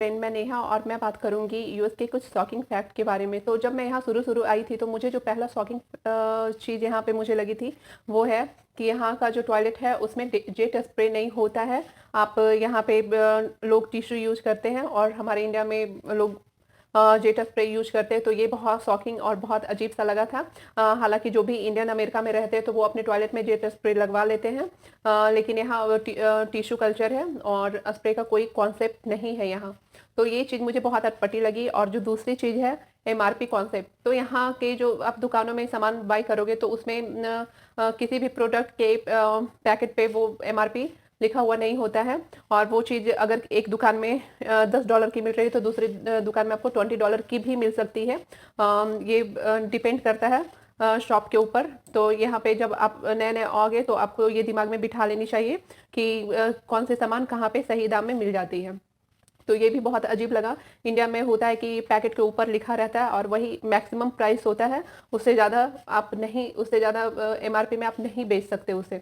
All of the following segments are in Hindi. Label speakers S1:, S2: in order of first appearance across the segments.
S1: फ्रेंड मैं नेहा और मैं बात करूंगी यूएस के कुछ शॉकिंग फैक्ट के बारे में। तो जब मैं यहाँ शुरू आई थी तो मुझे जो पहला शॉकिंग चीज़ यहाँ पे मुझे लगी थी वो है कि यहाँ का जो टॉयलेट है उसमें जेट स्प्रे नहीं होता है। आप यहाँ पे लोग टिश्यू यूज करते हैं और हमारे इंडिया में लोग जेट स्प्रे यूज करते हैं। तो ये बहुत शॉकिंग और बहुत अजीब सा लगा था। हालांकि जो भी इंडियन अमेरिका में रहते हैं तो वो अपने टॉयलेट में जेट स्प्रे लगवा लेते हैं, लेकिन यहाँ टिश्यू कल्चर है और स्प्रे का कोई कॉन्सेप्ट नहीं है यहाँ। तो ये चीज़ मुझे बहुत अटपटी लगी। और जो दूसरी चीज़ है एमआरपी कॉन्सेप्ट, तो यहाँ के जो आप दुकानों में सामान बाई करोगे तो उसमें किसी भी प्रोडक्ट के पैकेट पे वो एमआरपी लिखा हुआ नहीं होता है। और वो चीज़ अगर एक दुकान में $10 की मिल रही है तो दूसरी दुकान में आपको $20 की भी मिल सकती है। ये डिपेंड करता है शॉप के ऊपर। तो यहाँ पे जब आप नए नए आओगे तो आपको ये दिमाग में बिठा लेनी चाहिए कि कौन से सामान कहाँ पे सही दाम में मिल जाती है। तो ये भी बहुत अजीब लगा। इंडिया में होता है कि पैकेट के ऊपर लिखा रहता है और वही मैक्सिमम प्राइस होता है, उससे ज़्यादा आप नहीं, उससे ज़्यादा एमआरपी में आप नहीं बेच सकते उसे।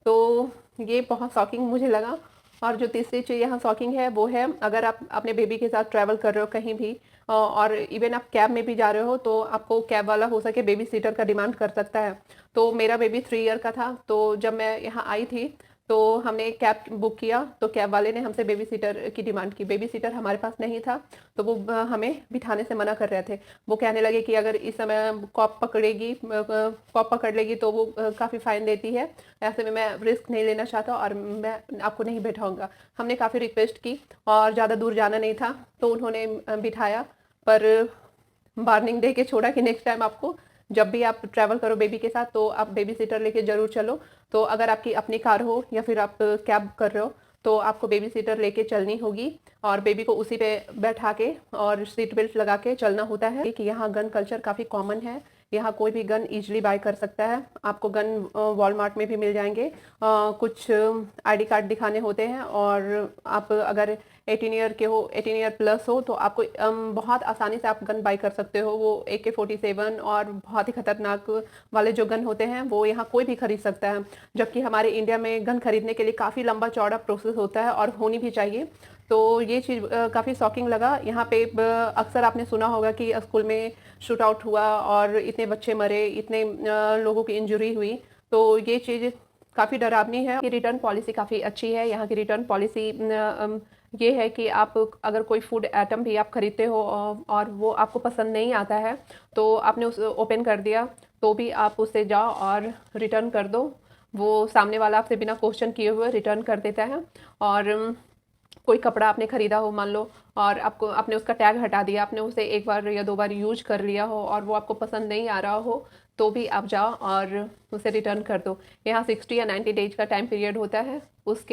S1: तो ये बहुत शॉकिंग मुझे लगा। और जो तीसरी चीज़ यहाँ शॉकिंग है वो है अगर आप अपने बेबी के साथ ट्रैवल कर रहे हो कहीं भी और इवन आप कैब में भी जा रहे हो तो आपको कैब वाला हो सके बेबी सीटर का डिमांड कर सकता है। तो मेरा बेबी 3 ईयर का था, तो जब मैं यहाँ आई थी तो हमने कैब बुक किया तो कैब वाले ने हमसे बेबी सीटर की डिमांड की। बेबी सीटर हमारे पास नहीं था तो वो हमें बिठाने से मना कर रहे थे। वो कहने लगे कि अगर इस समय कॉप पकड़ लेगी तो वो काफ़ी फाइन देती है, ऐसे में मैं रिस्क नहीं लेना चाहता और मैं आपको नहीं बैठाऊंगा। हमने काफ़ी रिक्वेस्ट की और ज़्यादा दूर जाना नहीं था तो उन्होंने बिठाया, पर वार्निंग दे के छोड़ा कि नेक्स्ट टाइम आपको जब भी आप ट्रैवल करो बेबी के साथ तो आप बेबी सीटर लेके ज़रूर चलो। तो अगर आपकी अपनी कार हो या फिर आप कैब कर रहे हो तो आपको बेबी सीटर लेके चलनी होगी और बेबी को उसी पे बैठा के और सीट बेल्ट लगा के चलना होता है। कि यहाँ गन कल्चर काफ़ी कॉमन है, यहाँ कोई भी गन इजीली बाय कर सकता है। आपको गन वॉलमार्ट में भी मिल जाएंगे। कुछ आईडी कार्ड दिखाने होते हैं और आप अगर 18 ईयर के हो, 18 ईयर प्लस हो तो आपको बहुत आसानी से आप गन बाई कर सकते हो। वो AK-47 और बहुत ही खतरनाक वाले जो गन होते हैं वो यहाँ कोई भी खरीद सकता है, जबकि हमारे इंडिया में गन खरीदने के लिए काफ़ी लंबा चौड़ा प्रोसेस होता है और होनी भी चाहिए। तो ये चीज़ काफ़ी शॉकिंग लगा। यहाँ पे अक्सर आपने सुना होगा कि स्कूल में शूट आउट हुआ और इतने बच्चे मरे, इतने लोगों की इंजरी हुई। तो ये चीज़ काफ़ी डरावनी है। कि रिटर्न पॉलिसी काफ़ी अच्छी है। यहाँ की रिटर्न पॉलिसी ये है कि आप अगर कोई फूड आइटम भी आप खरीदते हो और वो आपको पसंद नहीं आता है तो आपने उस ओपन कर दिया तो भी आप उससे जाओ और रिटर्न कर दो। वो सामने वाला आपसे बिना क्वेश्चन किए हुए रिटर्न कर देता है। और कोई कपड़ा आपने खरीदा हो मान लो और आपको आपने उसका टैग हटा दिया, आपने उसे एक बार या 2 बार यूज कर लिया हो और वो आपको पसंद नहीं आ रहा हो तो भी आप जाओ और उसे रिटर्न कर दो। यहाँ 60 या 90 डेज का टाइम पीरियड होता है, उस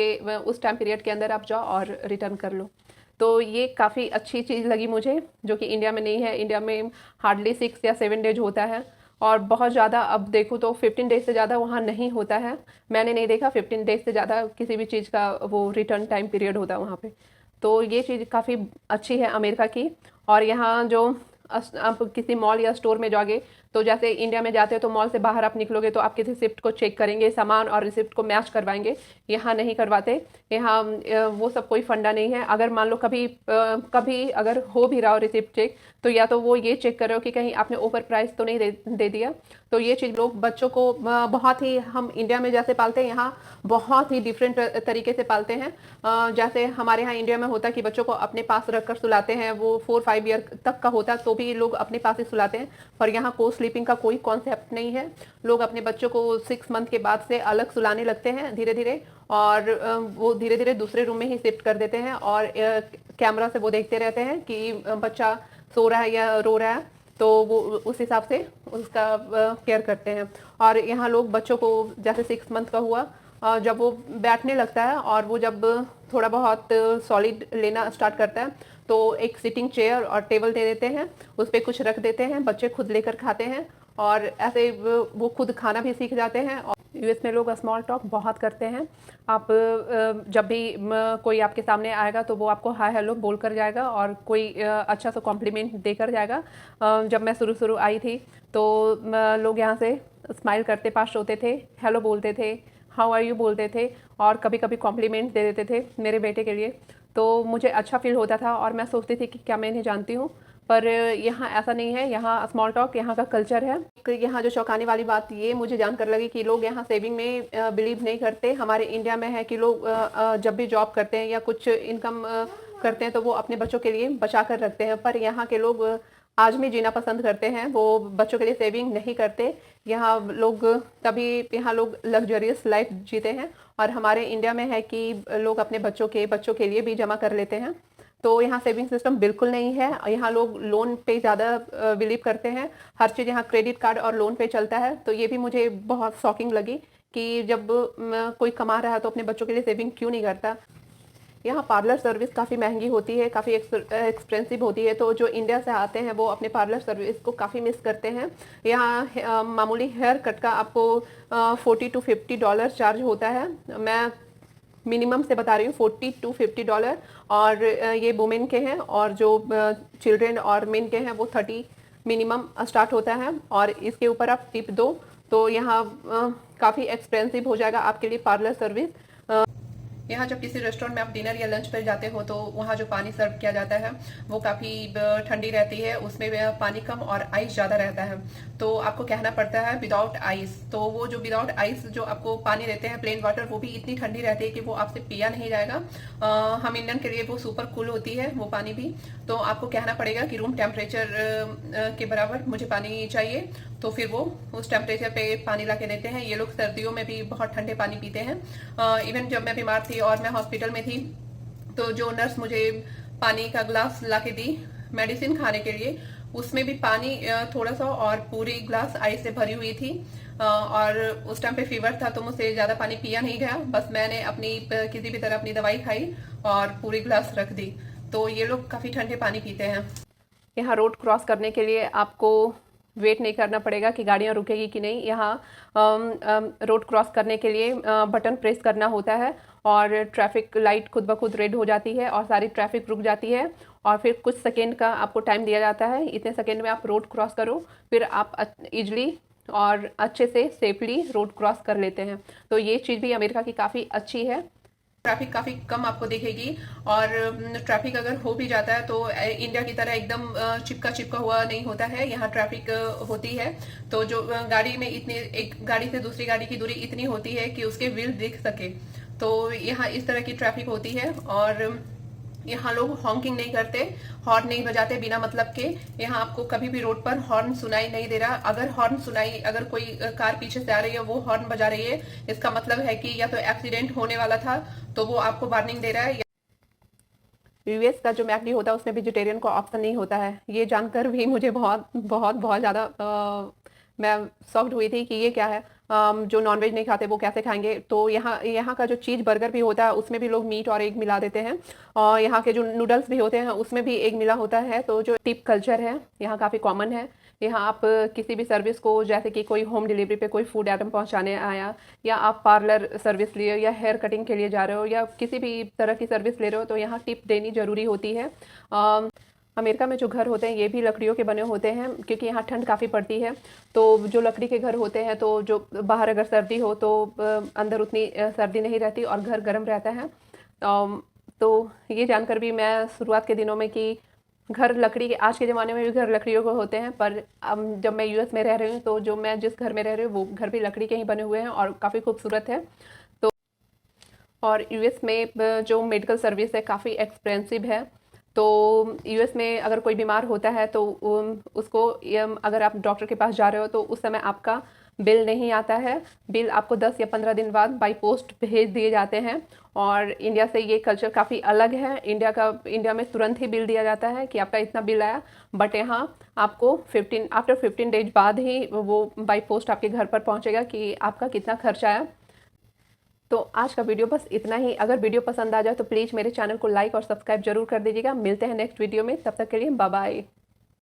S1: टाइम पीरियड के अंदर आप जाओ और रिटर्न कर लो। तो ये काफ़ी अच्छी चीज़ लगी मुझे, जो कि इंडिया में नहीं है। इंडिया में हार्डली 6 या 7 डेज होता है और बहुत ज़्यादा अब देखूँ तो 15 डेज से ज़्यादा वहाँ नहीं होता है। मैंने नहीं देखा 15 डेज से ज़्यादा किसी भी चीज़ का वो रिटर्न टाइम पीरियड होता है वहाँ पे। तो ये चीज़ काफ़ी अच्छी है अमेरिका की। और यहाँ जो आप किसी मॉल या स्टोर में जाओगे तो जैसे इंडिया में जाते हो तो मॉल से बाहर आप निकलोगे तो आपके रिसिप्ट को चेक करेंगे, सामान और रिसिप्ट को मैच करवाएंगे। यहाँ नहीं करवाते। यहाँ वो सब कोई फंडा नहीं है। अगर मान लो कभी अगर हो भी रहा हो रिसिप्ट चेक तो या तो वो ये चेक कर रहे हो कि कहीं आपने ओवर प्राइस तो नहीं दे दिया। तो ये चीज़ लोग बच्चों को बहुत ही, हम इंडिया में जैसे पालते हैं यहाँ बहुत ही डिफरेंट तरीके से पालते हैं। जैसे हमारे यहाँ इंडिया में होता है कि बच्चों को अपने पास रखकर सुलाते हैं, वो 4-5 ईयर तक का होता है तो भी लोग अपने पास ही सुलाते हैं। पर यहाँ को स्लीपिंग का कोई कॉन्सेप्ट नहीं है। लोग अपने बच्चों को 6 मंथ के बाद से अलग सुलाने लगते हैं धीरे धीरे, और वो धीरे धीरे दूसरे रूम में ही शिफ्ट कर देते हैं और कैमरा से वो देखते रहते हैं कि बच्चा सो रहा है या रो रहा है, तो वो उस हिसाब से उसका केयर करते हैं। और यहाँ लोग बच्चों को जैसे 6 मंथ का हुआ जब वो बैठने लगता है और वो जब थोड़ा बहुत सॉलिड लेना स्टार्ट करता है तो एक सिटिंग चेयर और टेबल दे देते हैं, उस पर कुछ रख देते हैं, बच्चे खुद लेकर खाते हैं और ऐसे वो खुद खाना भी सीख जाते हैं। और यूएस में लोग स्मॉल टॉक बहुत करते हैं। आप जब भी कोई आपके सामने आएगा तो वो आपको हाय हेलो बोल कर जाएगा और कोई अच्छा सा कॉम्प्लीमेंट देकर जाएगा। जब मैं शुरू आई थी तो लोग यहाँ से स्माइल करते पास होते थे, हेलो बोलते थे, हाउ आर यू बोलते थे और कभी कभी कॉम्प्लीमेंट दे देते थे मेरे बेटे के लिए। तो मुझे अच्छा फ़ील होता था और मैं सोचती थी कि क्या मैं इन्हें जानती हूँ, पर यहाँ ऐसा नहीं है। यहाँ स्मॉल टॉक यहाँ का कल्चर है। यहाँ जो चौंकाने वाली बात ये मुझे जानकर लगी कि लोग यहाँ सेविंग में बिलीव नहीं करते। हमारे इंडिया में है कि लोग जब भी जॉब करते हैं या कुछ इनकम करते हैं तो वो अपने बच्चों के लिए बचा कर रखते हैं, पर यहाँ के लोग आज भी जीना पसंद करते हैं, वो बच्चों के लिए सेविंग नहीं करते। यहाँ लोग तभी यहाँ लोग लग्जरियस लाइफ जीते हैं, और हमारे इंडिया में है कि लोग अपने बच्चों के लिए भी जमा कर लेते हैं। तो यहाँ सेविंग सिस्टम बिल्कुल नहीं है। यहाँ लोग लोन पे ज़्यादा बिलीव करते हैं। हर चीज़ यहाँ क्रेडिट कार्ड और लोन पे चलता है। तो ये भी मुझे बहुत शॉकिंग लगी कि जब कोई कमा रहा है तो अपने बच्चों के लिए सेविंग क्यों नहीं करता। यहाँ पार्लर सर्विस काफ़ी महंगी होती है, काफ़ी एक्सपेंसिव होती है। तो जो इंडिया से आते हैं वो अपने पार्लर सर्विस को काफ़ी मिस करते हैं। यहाँ मामूली हेयर कट का आपको $40 to $50 चार्ज होता है। मैं मिनिमम से बता रही हूँ, $40 to $50, और ये वुमेन के हैं, और जो चिल्ड्रेन और मेन के हैं वो 30 मिनिमम स्टार्ट होता है, और इसके ऊपर आप टिप दो तो यहाँ काफ़ी एक्सपेंसिव हो जाएगा आपके लिए पार्लर सर्विस। यहाँ जब किसी रेस्टोरेंट में आप डिनर या लंच पर जाते हो तो वहाँ जो पानी सर्व किया जाता है वो काफ़ी ठंडी रहती है, उसमें पानी कम और आइस ज़्यादा रहता है। तो आपको कहना पड़ता है विदाउट आइस। तो वो जो विदाउट आइस जो आपको पानी देते हैं प्लेन वाटर, वो भी इतनी ठंडी रहती है कि वो आपसे पिया नहीं जाएगा। हम इंडियन के लिए वो सुपर कूल होती है वो पानी भी। तो आपको कहना पड़ेगा कि रूम टेम्परेचर के बराबर मुझे पानी चाहिए, तो फिर वो उस टेम्परेचर पे पानी ला के देते हैं। ये लोग सर्दियों में भी बहुत ठंडे पानी पीते हैं। इवन जब मैं बीमार थी और मैं हॉस्पिटल में थी तो जो नर्स मुझे पानी का ग्लास ला के दी मेडिसिन खाने के लिए, उसमें भी पानी थोड़ा सा और पूरी ग्लास आइस से भरी हुई थी। और उस टाइम पे फीवर था तो मुझसे ज़्यादा पानी पिया नहीं गया। बस मैंने अपनी किसी भी तरह अपनी दवाई खाई और पूरी ग्लास रख दी। तो ये लोग काफ़ी ठंडे पानी पीते हैं। यहाँ रोड क्रॉस करने के लिए आपको वेट नहीं करना पड़ेगा कि गाड़ियाँ रुकेगी कि नहीं। यहाँ रोड क्रॉस करने के लिए बटन प्रेस करना होता है और ट्रैफिक लाइट खुद ब खुद रेड हो जाती है और सारी ट्रैफिक रुक जाती है, और फिर कुछ सेकेंड का आपको टाइम दिया जाता है। इतने सेकेंड में आप रोड क्रॉस करो, फिर आप इजली और अच्छे से सेफली रोड क्रॉस कर लेते हैं। तो ये चीज़ भी अमेरिका की काफ़ी अच्छी है। ट्रैफिक काफ़ी कम आपको दिखेगी, और ट्रैफिक अगर हो भी जाता है तो इंडिया की तरह एकदम चिपका चिपका हुआ नहीं होता है। यहाँ ट्रैफिक होती है तो जो गाड़ी में इतनी एक गाड़ी से दूसरी गाड़ी की दूरी इतनी होती है कि उसके व्हील दिख सके। तो यहाँ इस तरह की ट्रैफिक होती है। और यहाँ लोग हॉन्किंग नहीं करते, हॉर्न नहीं बजाते बिना मतलब के। यहाँ आपको कभी भी रोड पर हॉर्न सुनाई नहीं दे रहा। अगर कोई कार पीछे से आ रही है वो हॉर्न बजा रही है, इसका मतलब है कि या तो एक्सीडेंट होने वाला था तो वो आपको वार्निंग दे रहा है। यूएस का जो मैकडी होता है उसमें वेजिटेरियन का ऑप्शन नहीं होता है। ये जानकर भी मुझे बहुत बहुत बहुत ज़्यादा मैं शॉक्ड हुई थी कि ये क्या है। जो नॉनवेज नहीं खाते वो कैसे खाएंगे। तो यहाँ का जो चीज़ बर्गर भी होता है उसमें भी लोग मीट और एग मिला देते हैं, और यहाँ के जो नूडल्स भी होते हैं उसमें भी एग मिला होता है। तो जो टिप कल्चर है यहाँ काफ़ी कॉमन है। यहाँ आप किसी भी सर्विस को, जैसे कि कोई होम डिलीवरी पे कोई फूड आइटम पहुँचाने आया, या आप पार्लर सर्विस लिए या हेयर कटिंग के लिए जा रहे हो, या किसी भी तरह की सर्विस ले रहे हो, तो यहाँ टिप देनी ज़रूरी होती है। अमेरिका में जो घर होते हैं ये भी लकड़ियों के बने होते हैं, क्योंकि यहाँ ठंड काफ़ी पड़ती है। तो जो लकड़ी के घर होते हैं, तो जो बाहर अगर सर्दी हो तो अंदर उतनी सर्दी नहीं रहती और घर गर्म रहता है। तो ये जानकर भी मैं शुरुआत के दिनों में कि घर लकड़ी के, आज के ज़माने में भी घर लकड़ियों के होते हैं, पर जब मैं यूएस में रह रही हूँ तो जो मैं जिस घर में रह रही हूँ वो घर भी लकड़ी के ही बने हुए हैं और काफ़ी खूबसूरत है। तो और यूएस में जो मेडिकल सर्विस है काफ़ी एक्सपेंसिव है। तो यूएस में अगर कोई बीमार होता है तो उसको अगर आप डॉक्टर के पास जा रहे हो तो उस समय आपका बिल नहीं आता है। बिल आपको 10 या 15 दिन बाद बाई पोस्ट भेज दिए जाते हैं। और इंडिया से ये कल्चर काफ़ी अलग है। इंडिया में तुरंत ही बिल दिया जाता है कि आपका इतना बिल आया, बट यहाँ आपको आफ्टर 15 डेज बाद ही वो बाई पोस्ट आपके घर पर पहुँचेगा कि आपका कितना खर्च आया। तो आज का वीडियो बस इतना ही। अगर वीडियो पसंद आ जाए तो प्लीज़ मेरे चैनल को लाइक और सब्सक्राइब जरूर कर दीजिएगा। मिलते हैं नेक्स्ट वीडियो में, तब तक के लिए बाय बाय।